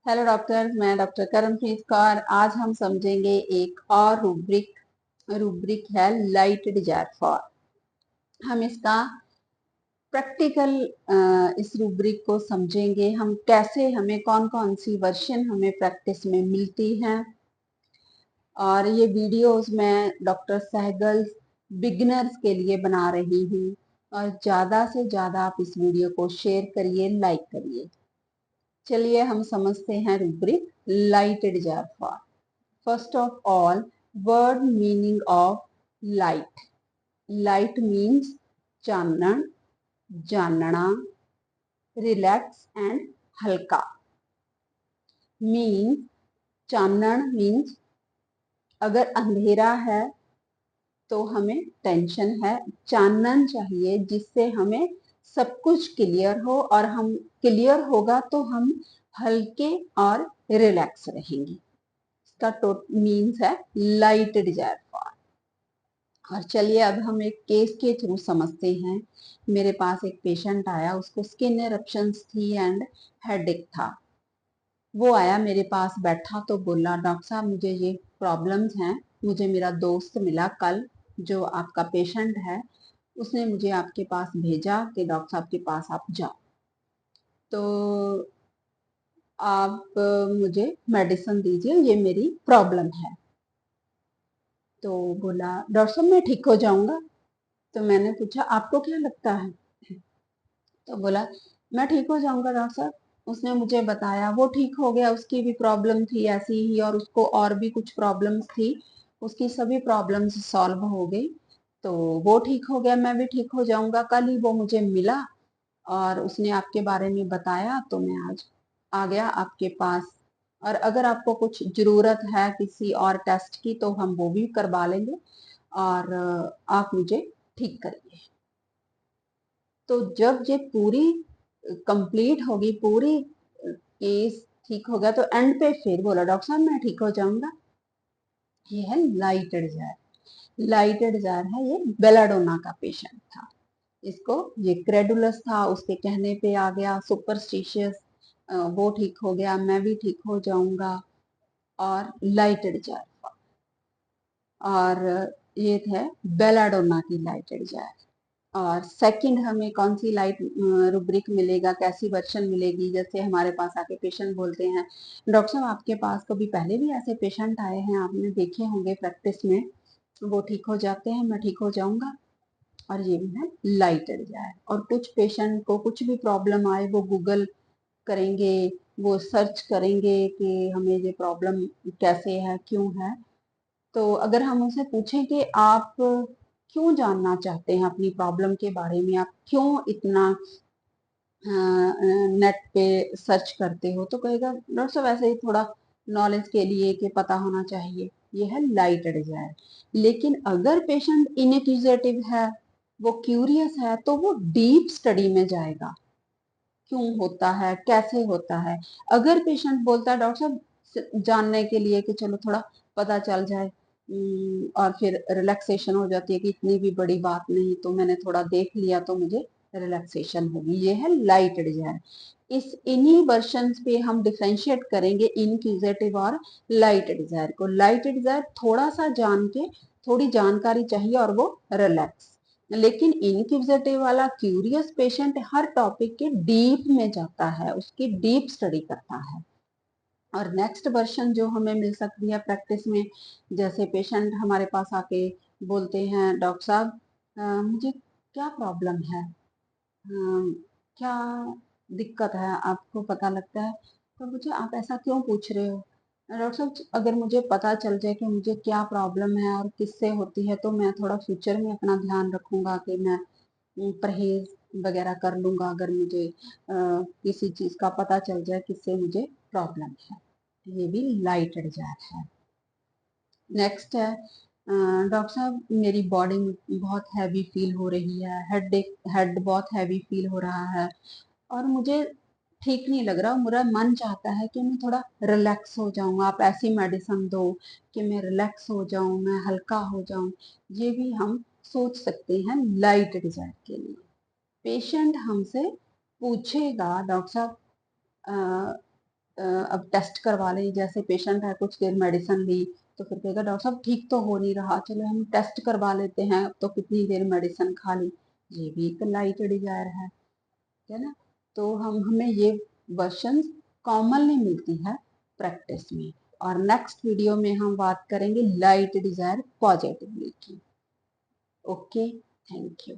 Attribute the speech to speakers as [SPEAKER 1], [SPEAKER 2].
[SPEAKER 1] Hello doctor, मैं doctor करमप्रीत Kaur. आज हम समझेंगे एक और रूब्रिक है लाइट डिजायर फॉर। हम इसका प्रैक्टिकल इस रूब्रिक को समझेंगे। हम कैसे, हमें कौन कौन सी वर्जन हमें प्रैक्टिस में मिलती हैं। और ये वीडियोस मैं डॉक्टर सहगल बिगिनर्स के लिए बना रही हूँ। और ज़्यादा से ज़्यादा आप इस वीडियो को शेयर करिए, लाइक करिए। चलिए हम समझते हैं rubric light desire for. First of all, word meaning of light. Light means Chanan, जानना, relax and हल्का। Means चानन means अगर अंधेरा है तो हमें टेंशन है। चानन चाहिए जिससे हमें सब कुछ क्लियर हो, और हम क्लियर होगा तो हम हल्के और रिलैक्स रहेंगे। इसका मीन्स है लाइट डिजायर फॉर। और चलिए अब हम एक केस के थ्रू समझते हैं। मेरे पास एक पेशेंट आया, उसको स्किन एरप्शंस थी एंड हेडेक था। वो आया मेरे पास, बैठा तो बोला, डॉक्टर साहब मुझे ये प्रॉब्लम्स हैं। मुझे मेरा दोस्त मिला कल, जो आपका पेशेंट है, उसने मुझे आपके पास भेजा कि डॉक्टर साहब के पास आप जाओ, तो आप मुझे मेडिसिन दीजिए, ये मेरी प्रॉब्लम है। तो बोला डॉक्टर साहब मैं ठीक हो जाऊंगा। तो मैंने पूछा आपको क्या लगता है? तो बोला मैं ठीक हो जाऊंगा डॉक्टर साहब। उसने मुझे बताया वो ठीक हो गया, उसकी भी प्रॉब्लम थी ऐसी ही, और उसको और भी कुछ प्रॉब्लम्स थी। उसकी सभी प्रॉब्लम्स सॉल्व हो गई, तो वो ठीक हो गया, मैं भी ठीक हो जाऊंगा। कल ही वो मुझे मिला और उसने आपके बारे में बताया, तो मैं आज आ गया आपके पास। और अगर आपको कुछ जरूरत है किसी और टेस्ट की तो हम वो भी करवा लेंगे, और आप मुझे ठीक करिए। तो जब ये पूरी कंप्लीट होगी, पूरी केस ठीक हो गया, तो एंड पे फिर बोला डॉक्टर साहब मैं ठीक हो जाऊंगा। ये है लाइट डिजायर। लाइट डिजायर है, ये बेलाडोना का पेशेंट था। इसको ये क्रेडुलस था, उसके कहने पे आ गया, सुपरस्टिशियस। वो ठीक हो गया, मैं भी ठीक हो जाऊंगा, और लाइट डिजायर। और ये थे बेलाडोना की लाइट डिजायर। और सेकंड हमें कौन सी लाइट रूब्रिक मिलेगा, कैसी वर्जन मिलेगी? जैसे हमारे पास आके पेशेंट बोलते हैं डॉक्टर साहब आपके पास कभी पहले भी ऐसे पेशेंट आए हैं, आपने देखे होंगे प्रैक्टिस में, वो ठीक हो जाते हैं, मैं ठीक हो जाऊंगा। और ये भी है लाइट डिजायर। और कुछ पेशेंट को कुछ भी प्रॉब्लम आए, वो गूगल करेंगे, वो सर्च करेंगे कि हमें ये प्रॉब्लम कैसे है, क्यों है। तो अगर हम उनसे पूछें कि आप क्यों जानना चाहते हैं अपनी प्रॉब्लम के बारे में, आप क्यों इतना नेट पे सर्च करते हो, तो कहेगा डॉक्टर साहब ऐसे ही थोड़ा नॉलेज के लिए, कि पता होना चाहिए। ये है लाइट डिजायर। लेकिन अगर पेशेंट इनक्यूजेटिव है, वो क्यूरियस है, तो वो डीप स्टडी में जाएगा, क्यों होता है, कैसे होता है। अगर पेशेंट बोलता है डॉक्टर साहब जानने के लिए कि चलो थोड़ा पता चल जाए, और फिर रिलैक्सेशन हो जाती है कि इतनी भी बड़ी बात नहीं, तो मैंने थोड़ा देख लिया तो मुझे रिलैक्सेशन होगी, ये है लाइट डिजायर। इस इन्हीं वर्जन्स पे हम डिफरेंशिएट करेंगे इनक्यूजेटिव और लाइट डिजायर को। लाइट डिजायर थोड़ा सा जान के, थोड़ी जानकारी चाहिए और वो रिलैक्स। लेकिन इनक्यूजेटिव वाला क्यूरियस पेशेंट हर टॉपिक के डीप में जाता है, उसकी डीप स्टडी करता है। और नेक्स्ट वर्जन जो हमें मिल सकती है प्रैक्टिस में, जैसे पेशेंट हमारे पास आके बोलते हैं डॉक्टर साहब मुझे क्या प्रॉब्लम है, क्या दिक्कत है, आपको पता लगता है, तो मुझे आप ऐसा क्यों पूछ रहे हो? डॉक्टर साहब अगर मुझे पता चल जाए कि मुझे क्या प्रॉब्लम है और किससे होती है, तो मैं थोड़ा फ्यूचर में अपना ध्यान रखूंगा कि मैं परहेज वगैरह कर लूंगा, अगर मुझे किसी चीज का पता चल जाए किससे मुझे प्रॉब्लम है। ये भी लाइट डिजायर है। नेक्स्ट है डॉक्टर साहब मेरी बॉडी बहुत हैवी फील हो रही है, हेड बहुत हैवी फील हो रहा है, और मुझे ठीक नहीं लग रहा, मेरा मन चाहता है कि मैं थोड़ा रिलैक्स हो जाऊं, आप ऐसी मेडिसिन दो कि मैं रिलैक्स हो जाऊं, मैं हल्का हो जाऊं। ये भी हम सोच सकते हैं लाइट डिजायर के लिए। पेशेंट हमसे पूछेगा डॉक्टर साहब अब टेस्ट करवा लें, जैसे पेशेंट है कुछ देर मेडिसिन ली तो फिर कहेगा डॉक्टर साहब ठीक तो हो नहीं रहा, चलो हम टेस्ट करवा लेते हैं, तो कितनी देर मेडिसिन खा ली, ये भी एक लाइट डिजायर है ना। तो हमें ये वर्जन कॉमनली मिलती है प्रैक्टिस में। और नेक्स्ट वीडियो में हम बात करेंगे लाइट डिजायर पॉजिटिवली की। Okay, thank you.